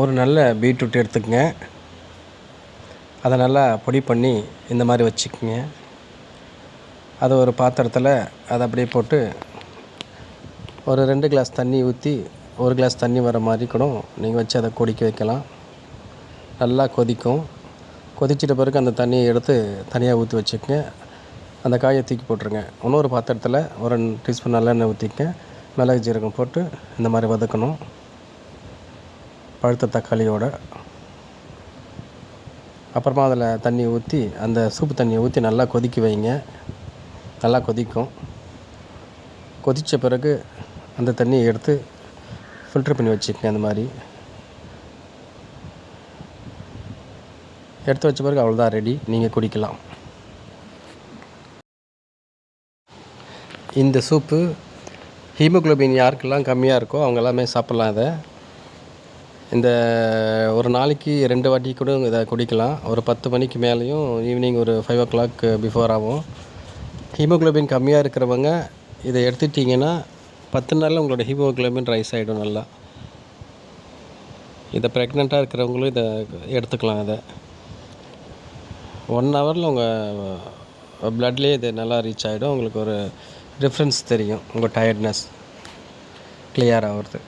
ஒரு நல்ல பீட்ரூட் எடுத்துக்கங்க. அதை நல்லா பொடி பண்ணி இந்த மாதிரி வச்சுக்கோங்க. அதை ஒரு பாத்திரத்தில் அதை அப்படியே போட்டு ஒரு 2 கிளாஸ் தண்ணி ஊற்றி 1 கிளாஸ் தண்ணி வர மாதிரி கூட நீங்கள் வச்சு அதை கொதிக்க வைக்கலாம். நல்லா கொதிக்கும். கொதிச்சிட்ட பிறகு அந்த தண்ணியை எடுத்து தனியாக ஊற்றி வச்சுக்கங்க. அந்த காயை தூக்கி போட்டுருங்க. இன்னொரு பாத்திரத்தில் ஒரு 2 டீஸ்பூன் நல்லெண்ணெய் ஊற்றிக்கங்க. மிளகு ஜீரகம் போட்டு இந்த மாதிரி வதக்கணும். பழுத்த தக்காளியோட அப்புறமா அதில் தண்ணி ஊற்றி அந்த சூப்பு தண்ணியை ஊற்றி நல்லா கொதிக்க வைங்க. நல்லா கொதிக்கும். கொதித்த பிறகு அந்த தண்ணியை எடுத்து ஃபில்ட்ரு பண்ணி வச்சுக்கங்க. அந்த மாதிரி எடுத்து வச்ச பிறகு அவ்வளோதான், ரெடி. நீங்கள் குடிக்கலாம். இந்த சூப்பு ஹீமோகுளோபின் யாருக்கெல்லாம் கம்மியாக இருக்கோ அவங்க எல்லாமே சாப்பிட்லாம். இந்த ஒரு நாளைக்கு 2 வாட்டி கூட இதை குடிக்கலாம். ஒரு 10 மணிக்கு மேலேயும் ஈவினிங் ஒரு 5 o'clock பிஃபோர் ஆகும். ஹீமோகுளோபின் கம்மியாக இருக்கிறவங்க இதை எடுத்துட்டிங்கன்னா 10 நாளில் உங்களோட ஹீமோகுளோபின் ரைஸ் ஆகிடும் நல்லா. இதை ப்ரெக்னெண்ட்டாக இருக்கிறவங்களும் இதை எடுத்துக்கலாம். இதை 1 ஹவரில் உங்கள் ப்ளட்லேயே இது நல்லா ரீச் ஆகிடும். உங்களுக்கு ஒரு டிஃப்ரென்ஸ் தெரியும். உங்கள் டயர்ட்னஸ் கிளியர் ஆகிறது.